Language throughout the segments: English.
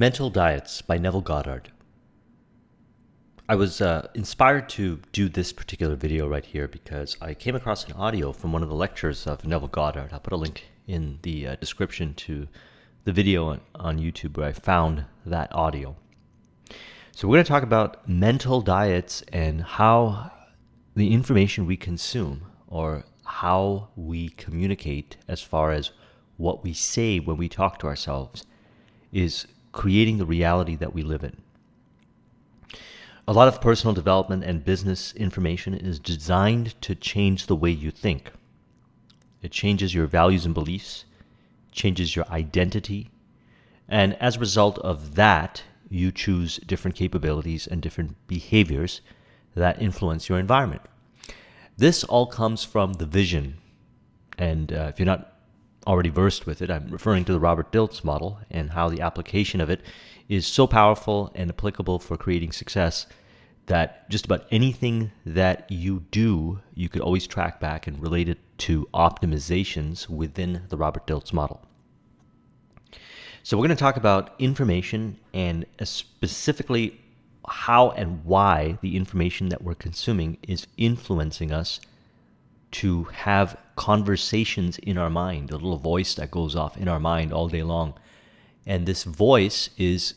Mental Diets by Neville Goddard. I was inspired to do this particular video right here because I came across an audio from one of the lectures of Neville Goddard. I'll put a link in the description to the video on YouTube where I found that audio. So we're going to talk about mental diets and how the information we consume or how we communicate as far as what we say when we talk to ourselves is creating the reality that we live in. A lot of personal development and business information is designed to change the way you think. It changes your values and beliefs, changes your identity, and as a result of that, you choose different capabilities and different behaviors that influence your environment. This all comes from the vision, and if you're not already versed with it, I'm referring to the Robert Dilts model and how the application of it is so powerful and applicable for creating success that just about anything that you do, you could always track back and relate it to optimizations within the Robert Dilts model. So we're going to talk about information and specifically how and why the information that we're consuming is influencing us to have conversations in our mind, a little voice that goes off in our mind all day long. And this voice is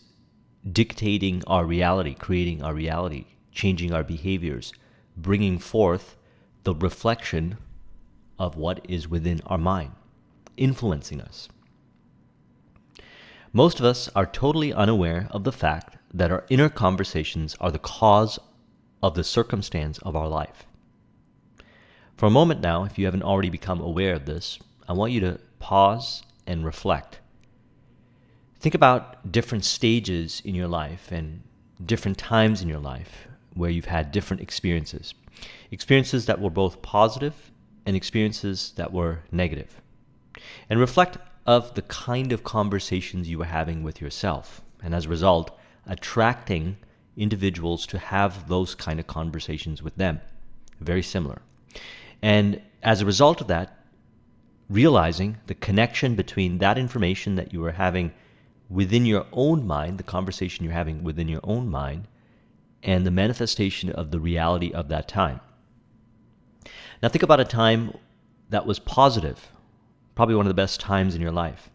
dictating our reality, creating our reality, changing our behaviors, bringing forth the reflection of what is within our mind, influencing us. Most of us are totally unaware of the fact that our inner conversations are the cause of the circumstance of our life. For a moment now, if you haven't already become aware of this, I want you to pause and reflect. Think about different stages in your life and different times in your life where you've had different experiences. Experiences that were both positive and experiences that were negative. And reflect of the kind of conversations you were having with yourself. And as a result, attracting individuals to have those kind of conversations with them. Very similar. And as a result of that, realizing the connection between that information that you are having within your own mind, the conversation you're having within your own mind, and the manifestation of the reality of that time. Now think about a time that was positive, probably one of the best times in your life.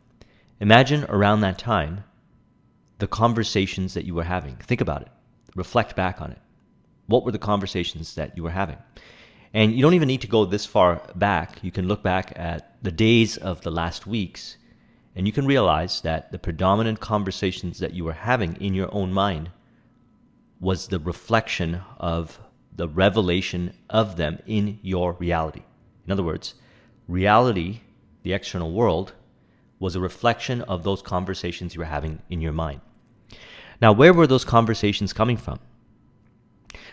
Imagine around that time the conversations that you were having. Think about it. Reflect back on it. What were the conversations that you were having? And you don't even need to go this far back. You can look back at the days of the last weeks, and you can realize that the predominant conversations that you were having in your own mind was the reflection of the revelation of them in your reality. In other words, reality, the external world, was a reflection of those conversations you were having in your mind. Now, where were those conversations coming from?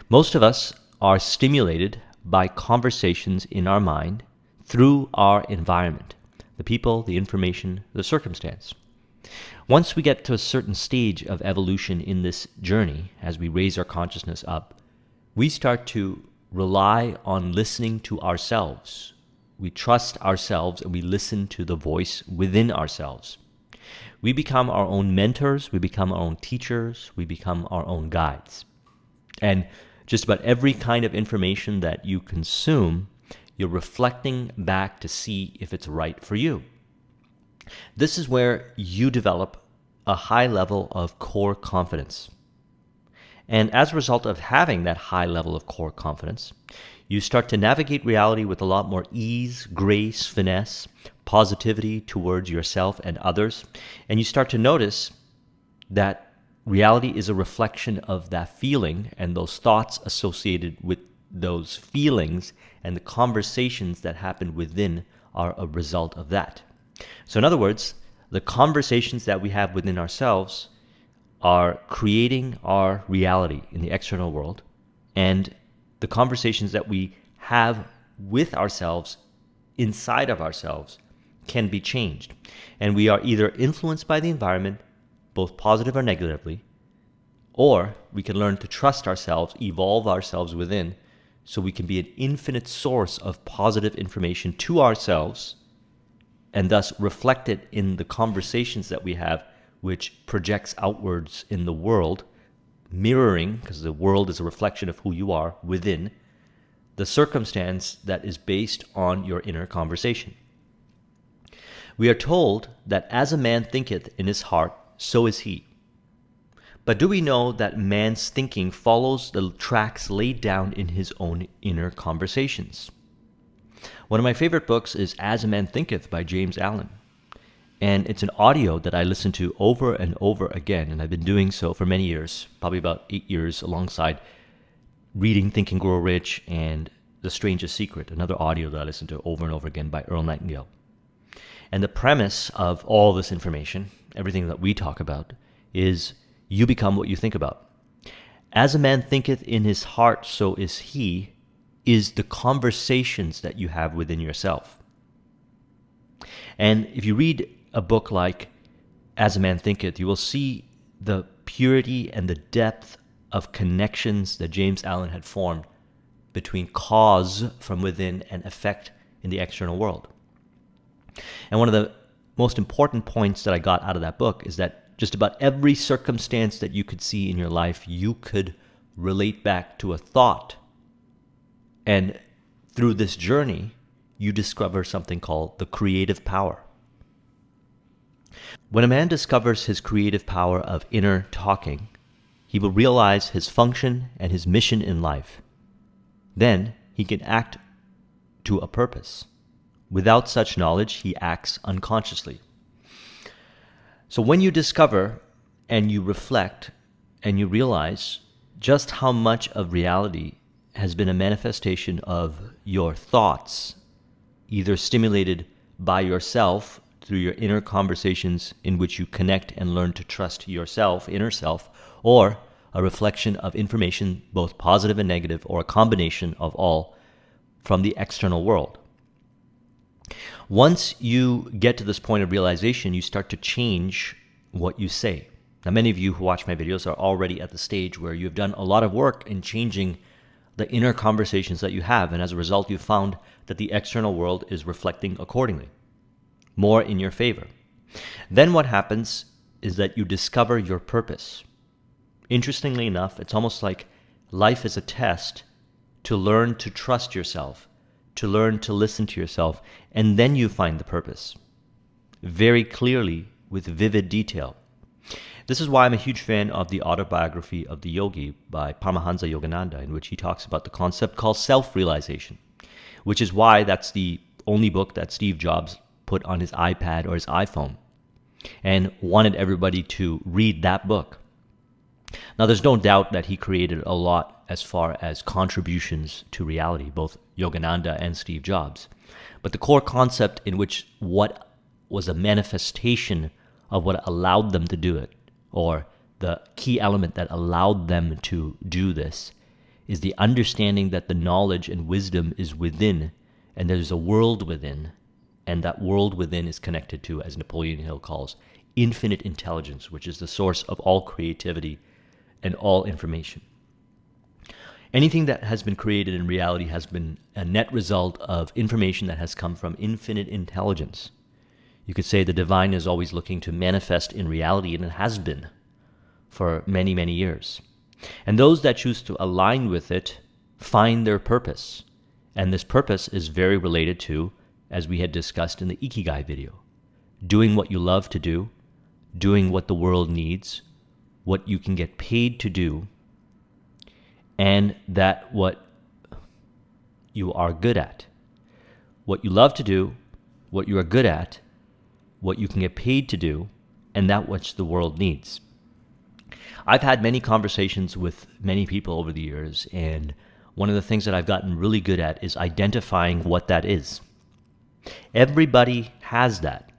Most of us are stimulated by conversations in our mind through our environment, the people, the information, the circumstance. Once we get to a certain stage of evolution in this journey, as we raise our consciousness up, we start to rely on listening to ourselves. We trust ourselves and we listen to the voice within ourselves. We become our own mentors, we become our own teachers, we become our own guides. And just about every kind of information that you consume, you're reflecting back to see if it's right for you. This is where you develop a high level of core confidence. And as a result of having that high level of core confidence, you start to navigate reality with a lot more ease, grace, finesse, positivity towards yourself and others. And you start to notice that reality is a reflection of that feeling and those thoughts associated with those feelings, and the conversations that happen within are a result of that. So in other words, the conversations that we have within ourselves are creating our reality in the external world, and the conversations that we have with ourselves, inside of ourselves, can be changed. And we are either influenced by the environment, both positive or negatively, or we can learn to trust ourselves, evolve ourselves within, so we can be an infinite source of positive information to ourselves, and thus reflect it in the conversations that we have which projects outwards in the world, mirroring, because the world is a reflection of who you are within, the circumstance that is based on your inner conversation. We are told that as a man thinketh in his heart, so is he. But do we know that man's thinking follows the tracks laid down in his own inner conversations? One of my favorite books is As a Man Thinketh by James Allen. And it's an audio that I listen to over and over again, and I've been doing so for many years, probably about 8 years, alongside reading Think and Grow Rich and The Strangest Secret, another audio that I listen to over and over again by Earl Nightingale. And the premise of all this information, everything that we talk about, is you become what you think about. As a man thinketh in his heart, so is he, is the conversations that you have within yourself. And if you read a book like As a Man Thinketh, you will see the purity and the depth of connections that James Allen had formed between cause from within and effect in the external world. And one of the most important points that I got out of that book is that just about every circumstance that you could see in your life, you could relate back to a thought. And through this journey, you discover something called the creative power. When a man discovers his creative power of inner talking, he will realize his function and his mission in life. Then he can act to a purpose. Without such knowledge, he acts unconsciously. So when you discover and you reflect and you realize just how much of reality has been a manifestation of your thoughts, either stimulated by yourself through your inner conversations in which you connect and learn to trust yourself, inner self, or a reflection of information, both positive and negative, or a combination of all from the external world. Once you get to this point of realization, you start to change what you say. Now, many of you who watch my videos are already at the stage where you've done a lot of work in changing the inner conversations that you have, and as a result, you've found that the external world is reflecting accordingly, more in your favor. Then what happens is that you discover your purpose. Interestingly enough, it's almost like life is a test to learn to trust yourself, to learn to listen to yourself, and then you find the purpose very clearly with vivid detail. This is why I'm a huge fan of the autobiography of the yogi by Paramahansa Yogananda, in which he talks about the concept called self-realization, which is why that's the only book that Steve Jobs put on his iPad or his iPhone and wanted everybody to read that book. Now, there's no doubt that he created a lot as far as contributions to reality, both Yogananda and Steve Jobs. But the core concept in which what was a manifestation of what allowed them to do it, or the key element that allowed them to do this, is the understanding that the knowledge and wisdom is within, and there's a world within, and that world within is connected to, as Napoleon Hill calls, infinite intelligence, which is the source of all creativity and all information. Anything that has been created in reality has been a net result of information that has come from infinite intelligence. You could say the divine is always looking to manifest in reality, and it has been for many, many years. And those that choose to align with it find their purpose. And this purpose is very related to, as we had discussed in the Ikigai video, doing what you love to do, doing what the world needs, what you can get paid to do, and that what you are good at. What you love to do, what you are good at, what you can get paid to do, and that which the world needs. I've had many conversations with many people over the years, and one of the things that I've gotten really good at is identifying what that is. Everybody has that.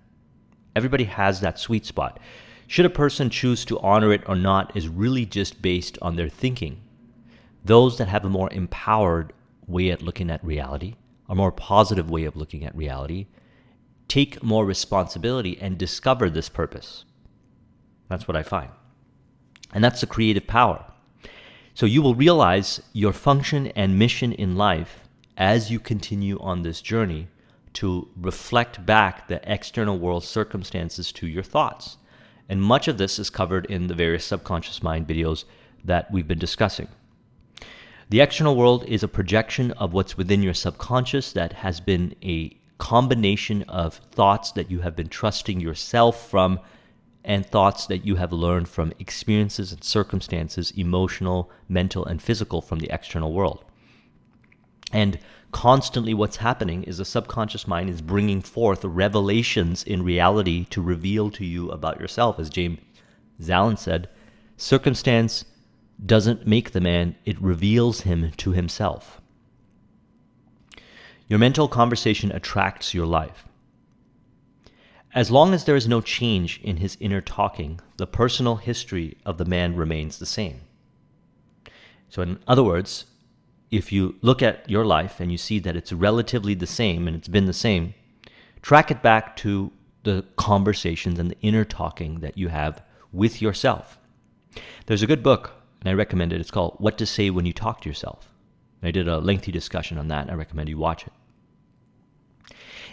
Everybody has that sweet spot. Should a person choose to honor it or not is really just based on their thinking. Those that have a more empowered way at looking at reality, a more positive way of looking at reality, take more responsibility and discover this purpose. That's what I find. And that's the creative power. So you will realize your function and mission in life as you continue on this journey to reflect back the external world circumstances to your thoughts. And much of this is covered in the various subconscious mind videos that we've been discussing. The external world is a projection of what's within your subconscious that has been a combination of thoughts that you have been trusting yourself from and thoughts that you have learned from experiences and circumstances, emotional, mental, and physical, from the external world. And constantly what's happening is the subconscious mind is bringing forth revelations in reality to reveal to you about yourself. As James Allen said, circumstance doesn't make the man, it reveals him to himself. Your mental conversation attracts your life. As long as there is no change in his inner talking, the personal history of the man remains the same. So in other words, if you look at your life and you see that it's relatively the same and it's been the same, track it back to the conversations and the inner talking that you have with yourself. There's a good book, and I recommend it. It's called What to Say When You Talk to Yourself. I did a lengthy discussion on that, and I recommend you watch it.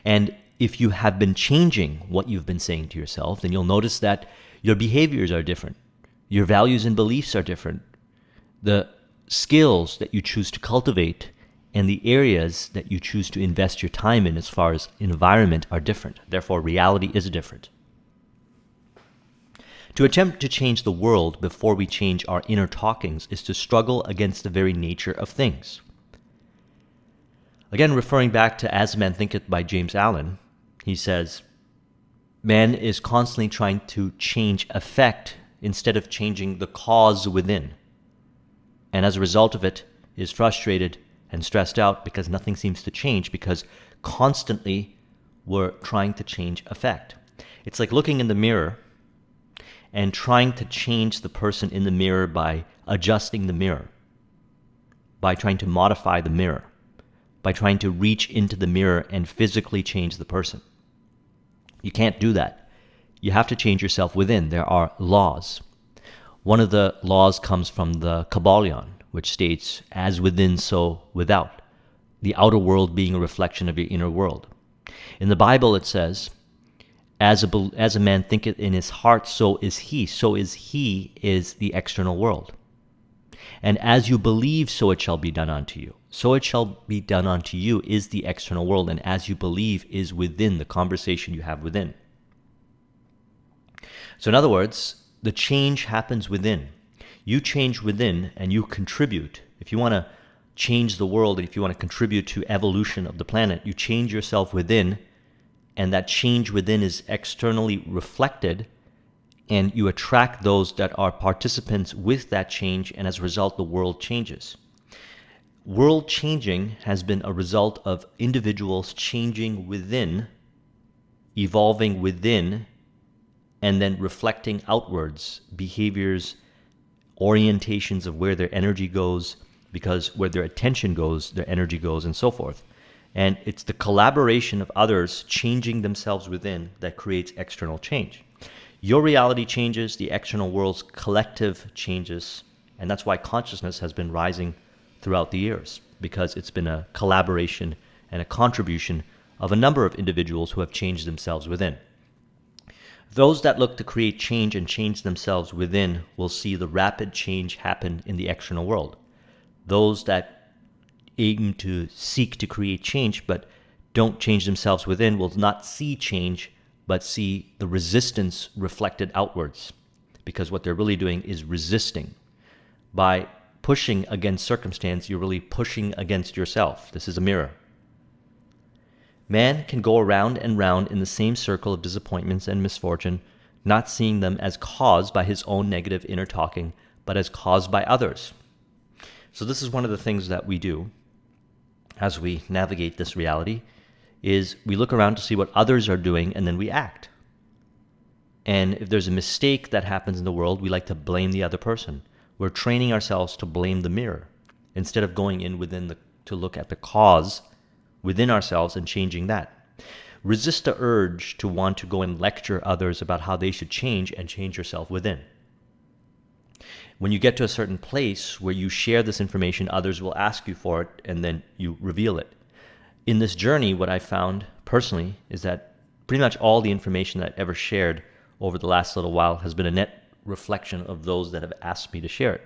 And if you have been changing what you've been saying to yourself, then you'll notice that your behaviors are different. Your values and beliefs are different. The skills that you choose to cultivate and the areas that you choose to invest your time in as far as environment are different. Therefore, reality is different. To attempt to change the world before we change our inner talkings is to struggle against the very nature of things. Again, referring back to As Man Thinketh by James Allen, he says, man is constantly trying to change effect instead of changing the cause within. And as a result of it, is frustrated and stressed out because nothing seems to change, because constantly we're trying to change effect. It's like looking in the mirror and trying to change the person in the mirror by adjusting the mirror, by trying to modify the mirror, by trying to reach into the mirror and physically change the person. You can't do that. You have to change yourself within. There are laws. One of the laws comes from the Kabbalion, which states, as within, so without, the outer world being a reflection of your inner world. In the Bible it says, as a man thinketh in his heart, so is he. So is he is the external world. And as you believe, so it shall be done unto you. So it shall be done unto you is the external world, and as you believe is within, the conversation you have within. So in other words, the change happens within. You change within and you contribute. If you want to change the world, if you want to contribute to evolution of the planet, you change yourself within, and that change within is externally reflected, and you attract those that are participants with that change, and as a result, the world changes. World changing has been a result of individuals changing within, evolving within, and then reflecting outwards behaviors, orientations of where their energy goes, because where their attention goes, their energy goes, and so forth. And it's the collaboration of others changing themselves within that creates external change. Your reality changes, the external world's collective changes, and that's why consciousness has been rising throughout the years, because it's been a collaboration and a contribution of a number of individuals who have changed themselves within. Those that look to create change and change themselves within will see the rapid change happen in the external world. Those that aim to seek to create change but don't change themselves within will not see change but see the resistance reflected outwards, because what they're really doing is resisting. By pushing against circumstance, you're really pushing against yourself. This is a mirror. Man can go around and round in the same circle of disappointments and misfortune, not seeing them as caused by his own negative inner talking, but as caused by others. So this is one of the things that we do as we navigate this reality, is we look around to see what others are doing and then we act. And if there's a mistake that happens in the world, we like to blame the other person. We're training ourselves to blame the mirror instead of going in within to look at the cause within ourselves and changing that. Resist the urge to want to go and lecture others about how they should change, and change yourself within. When you get to a certain place where you share this information, others will ask you for it, and then you reveal it. In this journey, what I found personally is that pretty much all the information that I ever shared over the last little while has been a net reflection of those that have asked me to share it.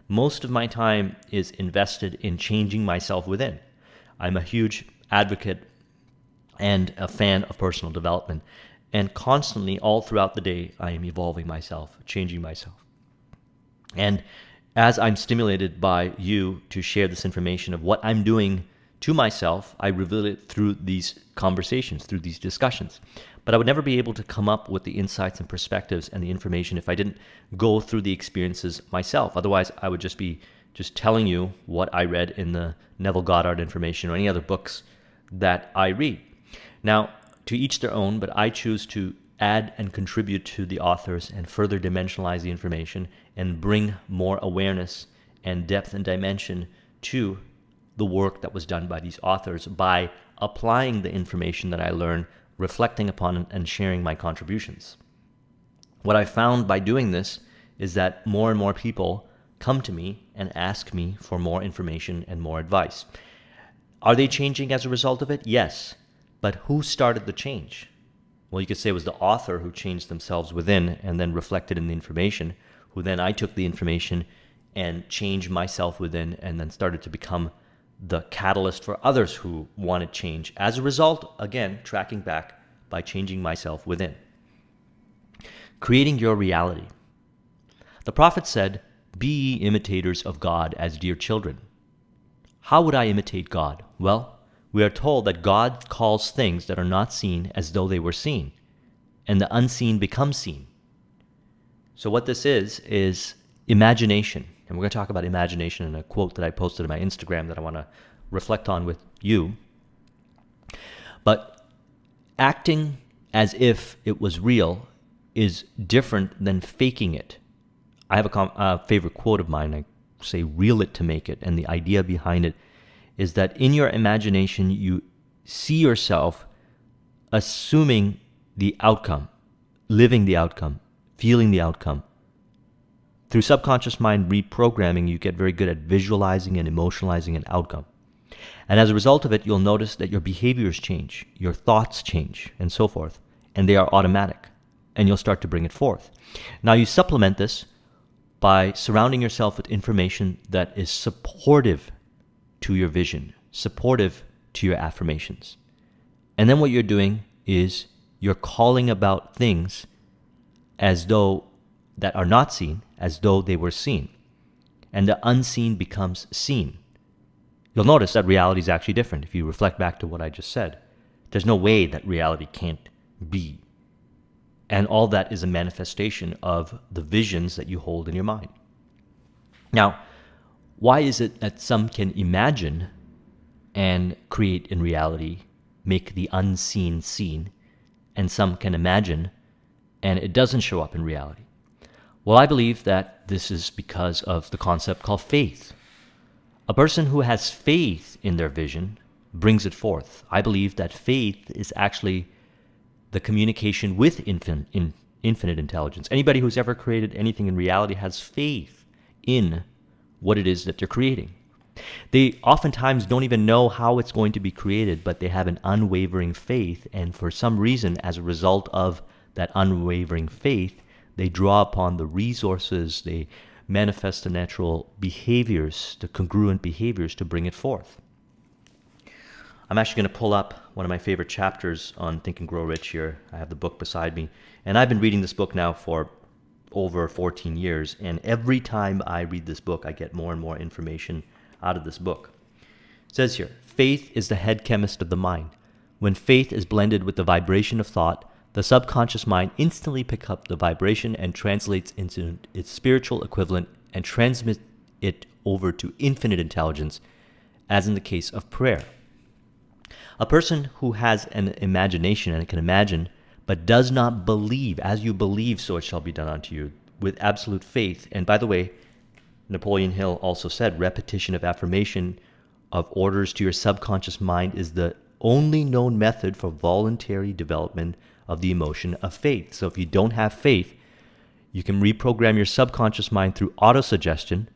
Most of my time is invested in changing myself within. I'm a huge advocate and a fan of personal development. And constantly, all throughout the day, I am evolving myself, changing myself. And as I'm stimulated by you to share this information of what I'm doing to myself, I reveal it through these conversations, through these discussions. But I would never be able to come up with the insights and perspectives and the information if I didn't go through the experiences myself. Otherwise, I would just be telling you what I read in the Neville Goddard information or any other books that I read. Now, to each their own, but I choose to add and contribute to the authors and further dimensionalize the information and bring more awareness and depth and dimension to the work that was done by these authors by applying the information that I learn, reflecting upon it, and sharing my contributions. What I found by doing this is that more and more people come to me and ask me for more information and more advice. Are they changing as a result of it? Yes. But who started the change? Well, you could say it was the author who changed themselves within and then reflected in the information, who then I took the information and changed myself within and then started to become the catalyst for others who wanted change. As a result, again, tracking back by changing myself within. Creating your reality. The prophet said, "Be ye imitators of God as dear children." How would I imitate God? Well, we are told that God calls things that are not seen as though they were seen, and the unseen becomes seen. So what this is imagination. And we're going to talk about imagination in a quote that I posted on my Instagram that I want to reflect on with you. But acting as if it was real is different than faking it. I have a favorite quote of mine. I say, "Reel it to make it." And the idea behind it is that in your imagination, you see yourself assuming the outcome, living the outcome, feeling the outcome. Through subconscious mind reprogramming, you get very good at visualizing and emotionalizing an outcome. And as a result of it, you'll notice that your behaviors change, your thoughts change, and so forth. And they are automatic. And you'll start to bring it forth. Now you supplement this by surrounding yourself with information that is supportive to your vision, supportive to your affirmations. And then what you're doing is you're calling about things as though that are not seen, as though they were seen. And the unseen becomes seen. You'll notice that reality is actually different if you reflect back to what I just said. There's no way that reality can't be. And all that is a manifestation of the visions that you hold in your mind. Now, why is it that some can imagine and create in reality, make the unseen seen, and some can imagine and it doesn't show up in reality? Well, I believe that this is because of the concept called faith. A person who has faith in their vision brings it forth. I believe that faith is actually the communication with infinite intelligence. Anybody who's ever created anything in reality has faith in what it is that they're creating. They oftentimes don't even know how it's going to be created, but they have an unwavering faith, and for some reason, as a result of that unwavering faith, they draw upon the resources, they manifest the natural behaviors, the congruent behaviors to bring it forth. I'm actually going to pull up one of my favorite chapters on Think and Grow Rich here. I have the book beside me, and I've been reading this book now for over 14 years, and every time I read this book, I get more and more information out of this book. It says here, faith is the head chemist of the mind. When faith is blended with the vibration of thought, the subconscious mind instantly picks up the vibration and translates into its spiritual equivalent and transmits it over to infinite intelligence, as in the case of prayer. A person who has an imagination and can imagine, but does not believe, as you believe, so it shall be done unto you, with absolute faith. And by the way, Napoleon Hill also said, repetition of affirmation of orders to your subconscious mind is the only known method for voluntary development of the emotion of faith. So if you don't have faith, you can reprogram your subconscious mind through autosuggestion,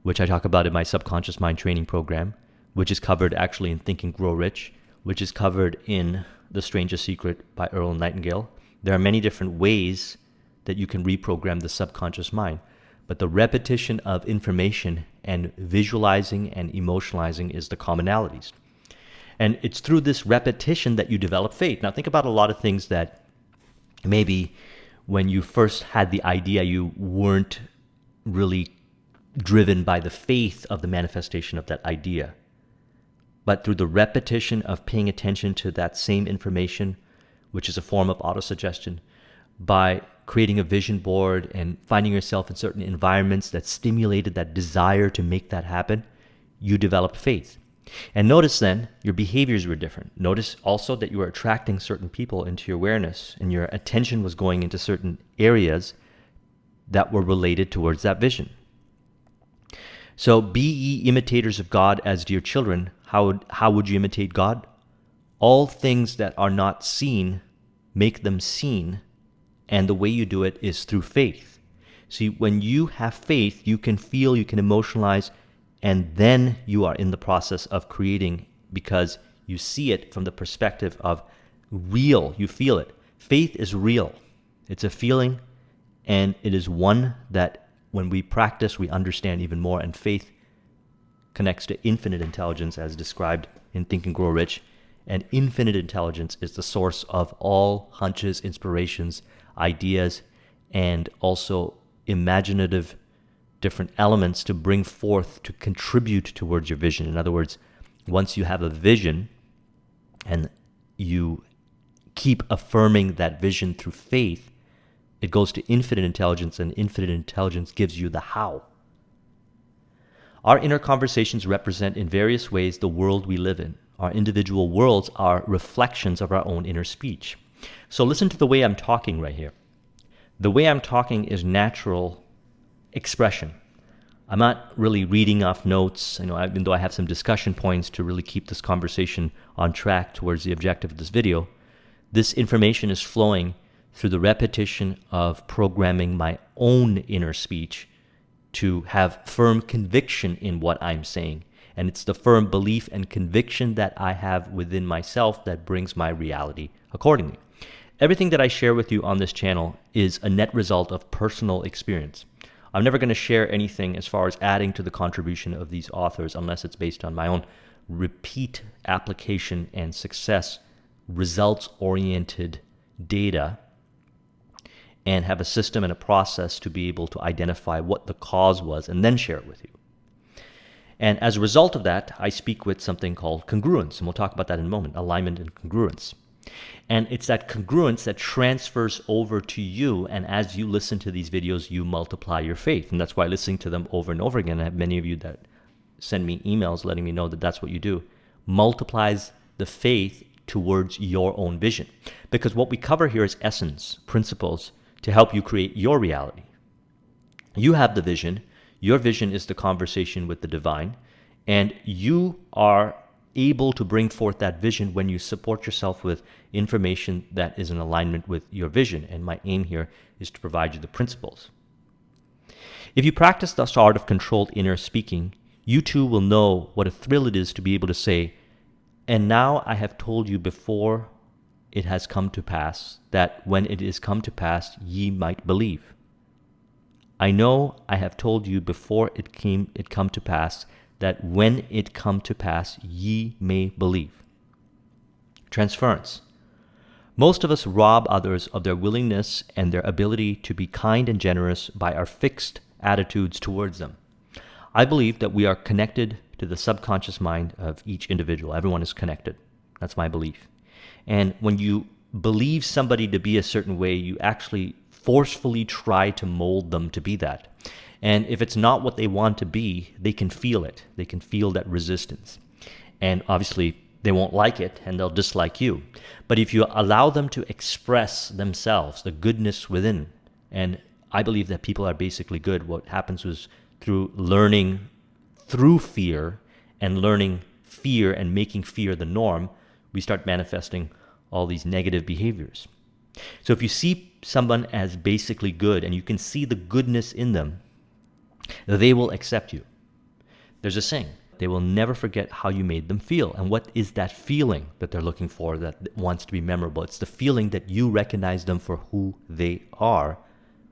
which I talk about in my subconscious mind training program, which is covered actually in Think and Grow Rich, which is covered in The Strangest Secret by Earl Nightingale, There are many different ways that you can reprogram the subconscious mind, but the repetition of information and visualizing and emotionalizing is the commonalities. And it's through this repetition that you develop faith. Now think about a lot of things that maybe when you first had the idea, you weren't really driven by the faith of the manifestation of that idea. But through the repetition of paying attention to that same information, which is a form of autosuggestion, by creating a vision board and finding yourself in certain environments that stimulated that desire to make that happen, you develop faith. And notice then, your behaviors were different. Notice also that you were attracting certain people into your awareness, and your attention was going into certain areas that were related towards that vision. So be ye imitators of God as dear children. How would you imitate God? All things that are not seen, make them seen. And the way you do it is through faith. See, when you have faith, you can feel, you can emotionalize, and then you are in the process of creating because you see it from the perspective of real. You feel it. Faith is real. It's a feeling, and it is one that when we practice, we understand even more. And faith connects to infinite intelligence as described in Think and Grow Rich. And infinite intelligence is the source of all hunches, inspirations, ideas, and also imaginative different elements to bring forth to contribute towards your vision. In other words, once you have a vision and you keep affirming that vision through faith, it goes to infinite intelligence, and infinite intelligence gives you the how. Our inner conversations represent in various ways the world we live in. Our individual worlds are reflections of our own inner speech. So listen to the way I'm talking right here. The way I'm talking is natural expression. I'm not really reading off notes, even though I have some discussion points to really keep this conversation on track towards the objective of this video. This information is flowing through the repetition of programming my own inner speech to have firm conviction in what I'm saying. And it's the firm belief and conviction that I have within myself that brings my reality accordingly. Everything that I share with you on this channel is a net result of personal experience. I'm never going to share anything as far as adding to the contribution of these authors unless it's based on my own repeat application and success, results-oriented data, and have a system and a process to be able to identify what the cause was and then share it with you. And as a result of that, I speak with something called congruence, and we'll talk about that in a moment, alignment and congruence. And it's that congruence that transfers over to you, and as you listen to these videos, you multiply your faith. And that's why listening to them over and over again, I have many of you that send me emails letting me know that that's what you do, multiplies the faith towards your own vision. Because what we cover here is essence, principles, to help you create your reality. You have the vision. Your vision is the conversation with the divine, and you are able to bring forth that vision when you support yourself with information that is in alignment with your vision. And my aim here is to provide you the principles. If you practice this art of controlled inner speaking, you too will know what a thrill it is to be able to say, and now I have told you before it has come to pass, that when it is come to pass, ye might believe. I know I have told you before it come to pass, that when it come to pass, ye may believe. Transference. Most of us rob others of their willingness and their ability to be kind and generous by our fixed attitudes towards them. I believe that we are connected to the subconscious mind of each individual. Everyone is connected. That's my belief. And when you believe somebody to be a certain way, you actually forcefully try to mold them to be that. And if it's not what they want to be, they can feel it. They can feel that resistance. And obviously, they won't like it and they'll dislike you. But if you allow them to express themselves, the goodness within, and I believe that people are basically good, what happens was through learning through fear and learning fear and making fear the norm, we start manifesting all these negative behaviors. So if you see someone as basically good and you can see the goodness in them, they will accept you. There's a saying, They will never forget how you made them feel. And what is that feeling that they're looking for that wants to be memorable? It's the feeling that you recognize them for who they are,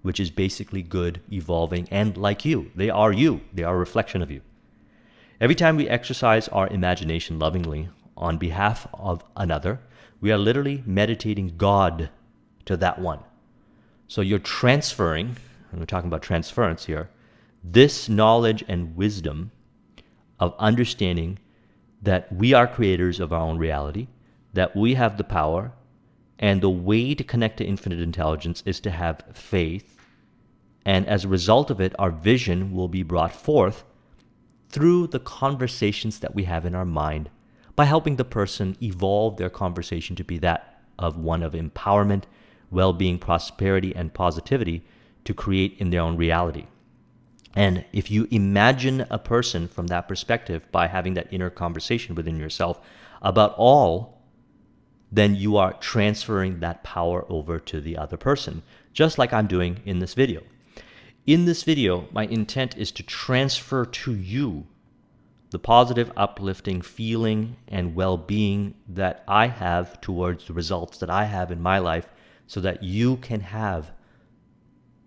which is basically good, evolving, and like you. They are you. They are a reflection of you. Every time we exercise our imagination lovingly on behalf of another, we are literally meditating God to that one. So you're transferring, and we're talking about transference here, this knowledge and wisdom of understanding that we are creators of our own reality, that we have the power, and the way to connect to infinite intelligence is to have faith. And as a result of it, our vision will be brought forth through the conversations that we have in our mind by helping the person evolve their conversation to be that of one of empowerment, well-being, prosperity, and positivity to create in their own reality. And if you imagine a person from that perspective by having that inner conversation within yourself about all, then you are transferring that power over to the other person, just like I'm doing in this video. In this video, my intent is to transfer to you the positive, uplifting feeling and well-being that I have towards the results that I have in my life, so that you can have,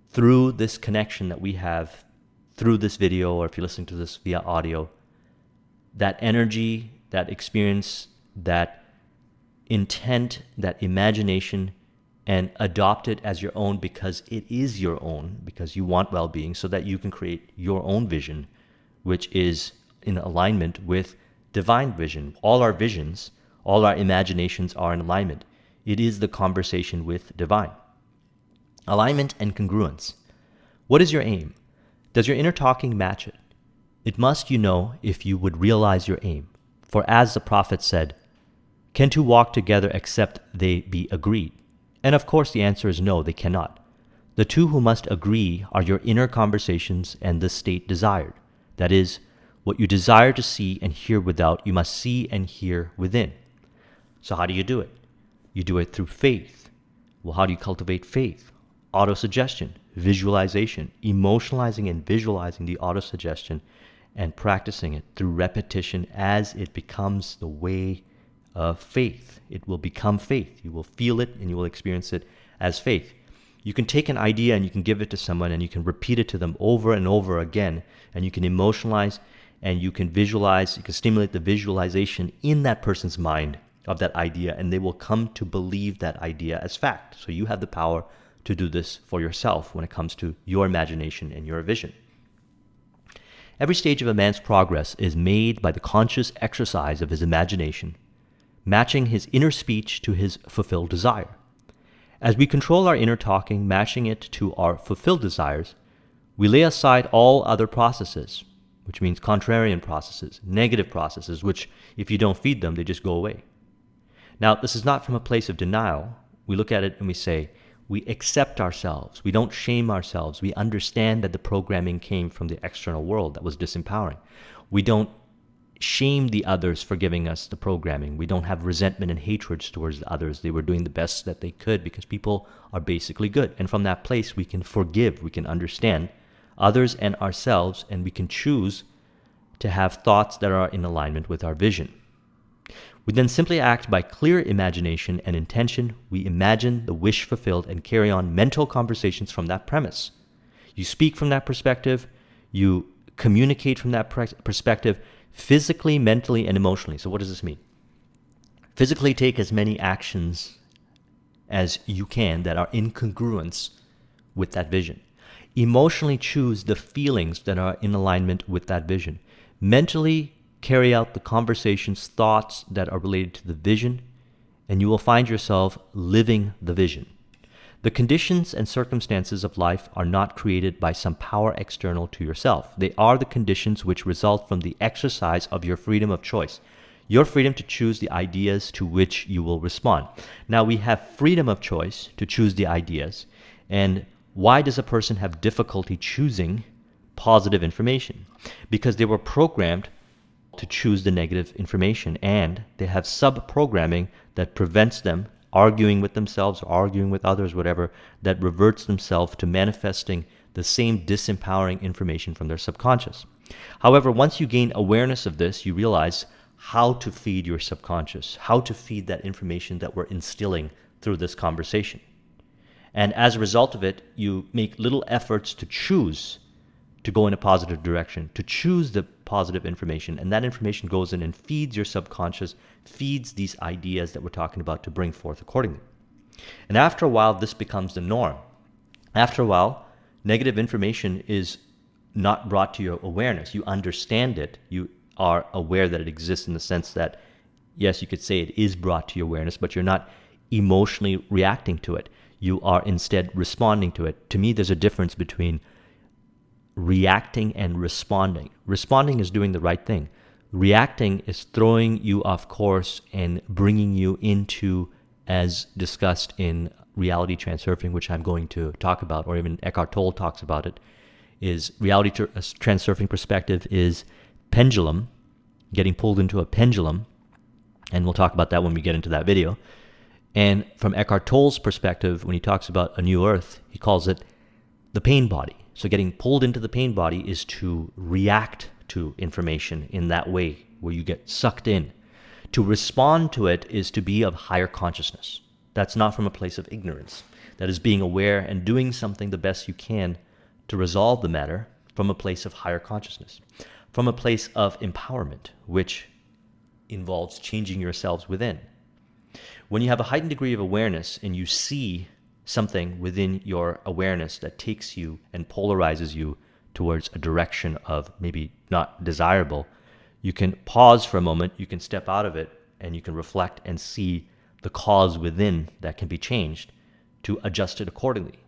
through this connection that we have through this video, or if you're listening to this via audio, that energy, that experience, that intent, that imagination, and adopt it as your own because it is your own, because you want well-being, so that you can create your own vision, which is in alignment with divine vision. All our visions, all our imaginations are in alignment. It is the conversation with divine. Alignment and congruence. What is your aim? Does your inner talking match it? It must, you know, if you would realize your aim. For as the prophet said, can two walk together except they be agreed? And of course the answer is no, they cannot. The two who must agree are your inner conversations and the state desired. That is, what you desire to see and hear without, you must see and hear within. So how do you do it? You do it through faith. Well, how do you cultivate faith? Autosuggestion, visualization, emotionalizing and visualizing the autosuggestion, and practicing it through repetition as it becomes the way of faith. It will become faith. You will feel it and you will experience it as faith. You can take an idea and you can give it to someone and you can repeat it to them over and over again, and you can emotionalize and you can visualize, you can stimulate the visualization in that person's mind of that idea, and they will come to believe that idea as fact. So you have the power to do this for yourself when it comes to your imagination and your vision. Every stage of a man's progress is made by the conscious exercise of his imagination, matching his inner speech to his fulfilled desire. As we control our inner talking, matching it to our fulfilled desires, we lay aside all other processes, which means contrarian processes, negative processes, which if you don't feed them, they just go away. Now, this is not from a place of denial. We look at it and we say, we accept ourselves. We don't shame ourselves. We understand that the programming came from the external world that was disempowering. We don't shame the others for giving us the programming. We don't have resentment and hatred towards the others. They were doing the best that they could because people are basically good. And from that place, we can forgive, we can understand others and ourselves, and we can choose to have thoughts that are in alignment with our vision. We then simply act by clear imagination and intention. We imagine the wish fulfilled and carry on mental conversations from that premise. You speak from that perspective, you communicate from that perspective, physically, mentally, and emotionally. So what does this mean? Physically, take as many actions as you can that are in congruence with that vision. Emotionally, choose the feelings that are in alignment with that vision. Mentally, carry out the conversations, thoughts that are related to the vision, and you will find yourself living the vision. The conditions and circumstances of life are not created by some power external to yourself. They are the conditions which result from the exercise of your freedom of choice, your freedom to choose the ideas to which you will respond. Now, we have freedom of choice to choose the ideas. And why does a person have difficulty choosing positive information? Because they were programmed to choose the negative information, and they have sub-programming that prevents them arguing with themselves or arguing with others, whatever, that reverts themselves to manifesting the same disempowering information from their subconscious. However, once you gain awareness of this, you realize how to feed your subconscious, how to feed that information that we're instilling through this conversation. And as a result of it, you make little efforts to choose to go in a positive direction, to choose the positive information. And that information goes in and feeds your subconscious, feeds these ideas that we're talking about to bring forth accordingly. And after a while, this becomes the norm. After a while, negative information is not brought to your awareness. You understand it. You are aware that it exists in the sense that, yes, you could say it is brought to your awareness, but you're not emotionally reacting to it. You are instead responding to it. To me, there's a difference between reacting and responding. Responding is doing the right thing. Reacting is throwing you off course and bringing you into, as discussed in reality transurfing, which I'm going to talk about, or even Eckhart Tolle talks about it, is reality transurfing perspective is pendulum, getting pulled into a pendulum, and we'll talk about that when we get into that video. And from Eckhart Tolle's perspective, when he talks about a new earth, he calls it the pain body. So getting pulled into the pain body is to react to information in that way, where you get sucked in. To respond to it is to be of higher consciousness. That's not from a place of ignorance. That is being aware and doing something the best you can to resolve the matter from a place of higher consciousness, from a place of empowerment, which involves changing yourselves within. When you have a heightened degree of awareness and you see something within your awareness that takes you and polarizes you towards a direction of maybe not desirable, you can pause for a moment, you can step out of it, and you can reflect and see the cause within that can be changed to adjust it accordingly.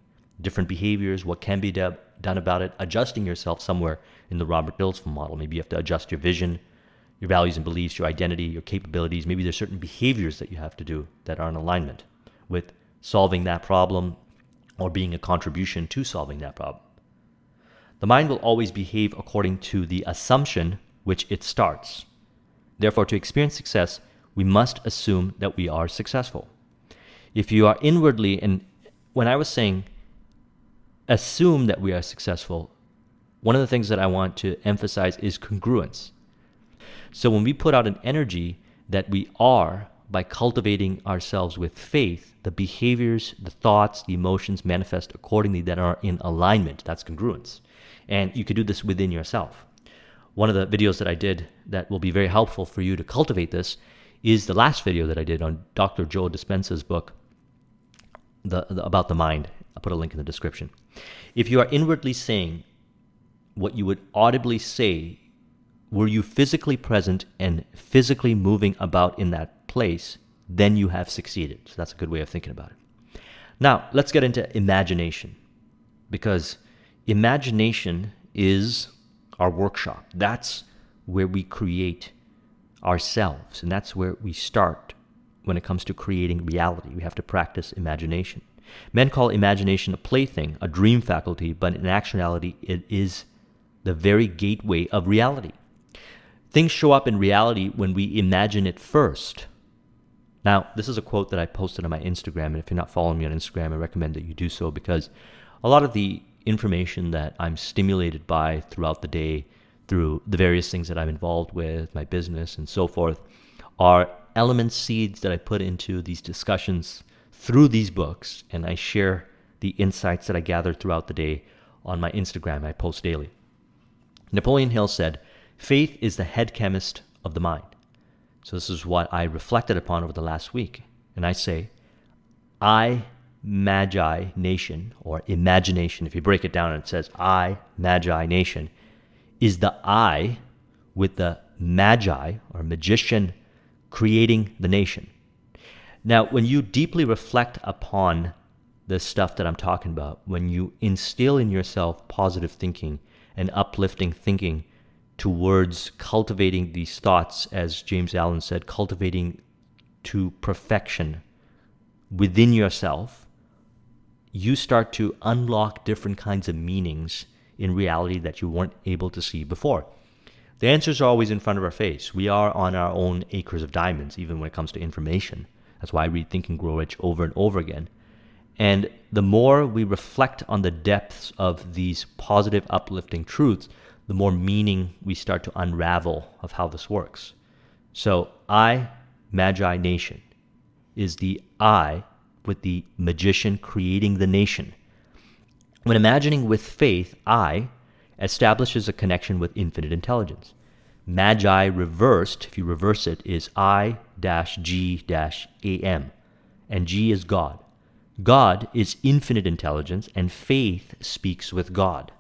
Different behaviors, what can be done about it, adjusting yourself somewhere in the Robert Dills model. Maybe you have to adjust your vision, your values and beliefs, your identity, your capabilities. Maybe there's certain behaviors that you have to do that are in alignment with solving that problem or being a contribution to solving that problem. The mind will always behave according to the assumption which it starts. Therefore, to experience success, we must assume that we are successful. If you are inwardly, and when I was saying assume that we are successful, one of the things that I want to emphasize is congruence. So when we put out an energy that we are, by cultivating ourselves with faith, the behaviors, the thoughts, the emotions manifest accordingly that are in alignment. That's congruence. And you could do this within yourself. One of the videos that I did that will be very helpful for you to cultivate this is the last video that I did on Dr. Joe Dispenza's book, about the mind. I'll put a link in the description. If you are inwardly saying what you would audibly say, were you physically present and physically moving about in that place, then you have succeeded. So that's a good way of thinking about it. Now, let's get into imagination, because imagination is our workshop. That's where we create ourselves, and that's where we start when it comes to creating reality. We have to practice imagination. Men call imagination a plaything, a dream faculty, but in actuality, it is the very gateway of reality. Things show up in reality when we imagine it first. Now, this is a quote that I posted on my Instagram, and if you're not following me on Instagram, I recommend that you do so, because a lot of the information that I'm stimulated by throughout the day, through the various things that I'm involved with, my business and so forth, are elements, seeds that I put into these discussions through these books, and I share the insights that I gather throughout the day on my Instagram. I post daily. Napoleon Hill said, "Faith is the head chemist of the mind." So this is what I reflected upon over the last week. And I say, I, Magi Nation, or imagination, if you break it down and it says I, Magi Nation, is the I with the Magi, or magician, creating the nation. Now, when you deeply reflect upon the stuff that I'm talking about, when you instill in yourself positive thinking and uplifting thinking towards cultivating these thoughts, as James Allen said, cultivating to perfection within yourself, you start to unlock different kinds of meanings in reality that you weren't able to see before. The answers are always in front of our face. We are on our own acres of diamonds, even when it comes to information. That's why I read Think and Grow Rich over and over again. And the more we reflect on the depths of these positive, uplifting truths, the more meaning we start to unravel of how this works. So I, Magi Nation, is the I with the magician creating the nation. When imagining with faith, I establishes a connection with infinite intelligence. Magi reversed, if you reverse it, is I-G-AM, and G is God. God is infinite intelligence, and faith speaks with God.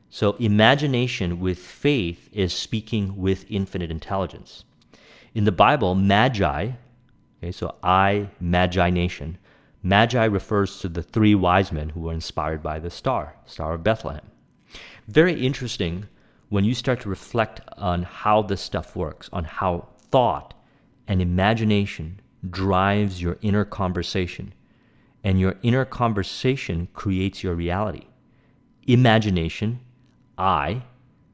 So imagination with faith is speaking with infinite intelligence. In the Bible, Magi, okay, so I, Magi Nation, Magi refers to the three wise men who were inspired by the Star of Bethlehem. Very interesting when you start to reflect on how this stuff works, on how thought and imagination drives your inner conversation, and your inner conversation creates your reality. Imagination, I,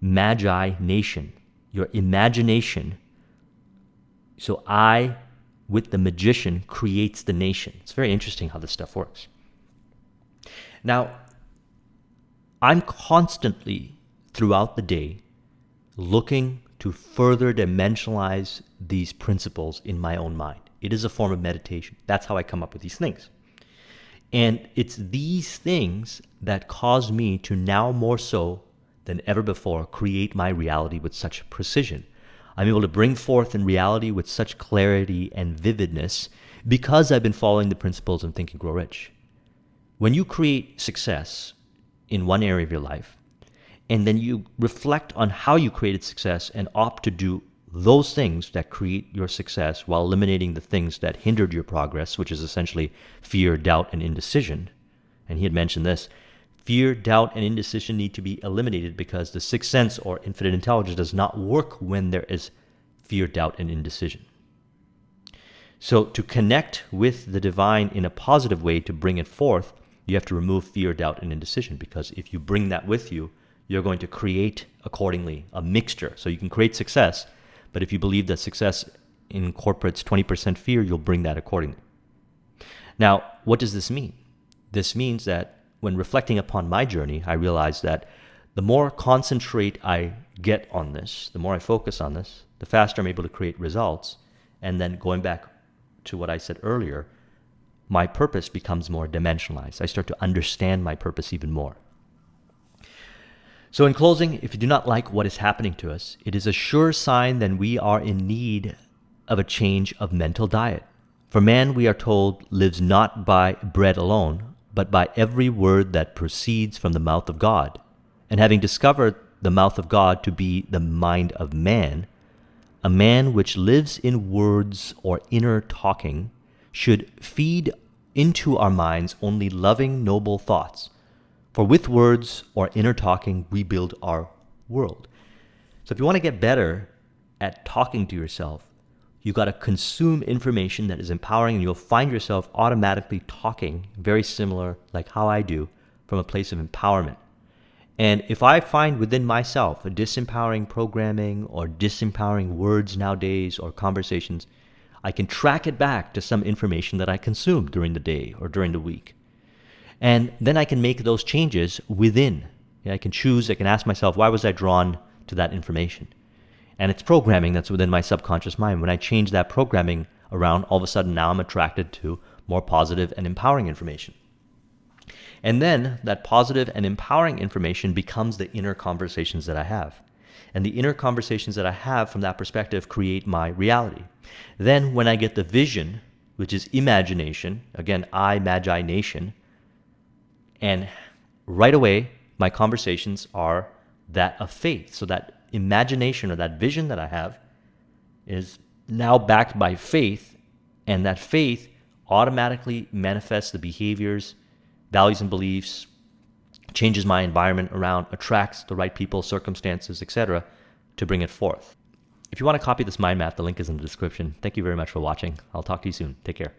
Magi Nation, your imagination. So I, with the magician, creates the nation. It's very interesting how this stuff works. Now, I'm constantly, throughout the day, looking to further dimensionalize these principles in my own mind. It is a form of meditation. That's how I come up with these things. And it's these things that cause me to now more so than ever before create my reality with such precision. I'm able to bring forth in reality with such clarity and vividness because I've been following the principles of Think and Grow Rich. When you create success in one area of your life, and then you reflect on how you created success and opt to do those things that create your success while eliminating the things that hindered your progress, which is essentially fear, doubt, and indecision. And he had mentioned this. Fear, doubt, and indecision need to be eliminated because the sixth sense or infinite intelligence does not work when there is fear, doubt, and indecision. So to connect with the divine in a positive way, to bring it forth, you have to remove fear, doubt, and indecision, because if you bring that with you, you're going to create accordingly a mixture. So you can create success, but if you believe that success incorporates 20% fear, you'll bring that accordingly. Now, what does this mean? This means that when reflecting upon my journey, I realized that the more concentrate I get on this, the more I focus on this, the faster I'm able to create results. And then going back to what I said earlier, my purpose becomes more dimensionalized. I start to understand my purpose even more. So in closing, if you do not like what is happening to us, it is a sure sign that we are in need of a change of mental diet. For man, we are told, lives not by bread alone, but by every word that proceeds from the mouth of God. And having discovered the mouth of God to be the mind of man, a man which lives in words or inner talking should feed into our minds only loving, noble thoughts. For with words or inner talking, we build our world. So if you want to get better at talking to yourself, you got to consume information that is empowering, and you'll find yourself automatically talking very similar, like how I do, from a place of empowerment. And if I find within myself a disempowering programming or disempowering words nowadays or conversations, I can track it back to some information that I consumed during the day or during the week. And then I can make those changes within. I can choose, I can ask myself, why was I drawn to that information? And it's programming that's within my subconscious mind. When I change that programming around, all of a sudden now I'm attracted to more positive and empowering information. And then that positive and empowering information becomes the inner conversations that I have. And the inner conversations that I have from that perspective create my reality. Then when I get the vision, which is imagination, again, I, Magi Nation, and right away, my conversations are that of faith. So that imagination or that vision that I have is now backed by faith, and that faith automatically manifests the behaviors, values, and beliefs, changes my environment around, attracts the right people, circumstances, etc., to bring it forth. If you want to copy this mind map, the link is in the description. Thank you very much for watching. I'll talk to you soon. Take care.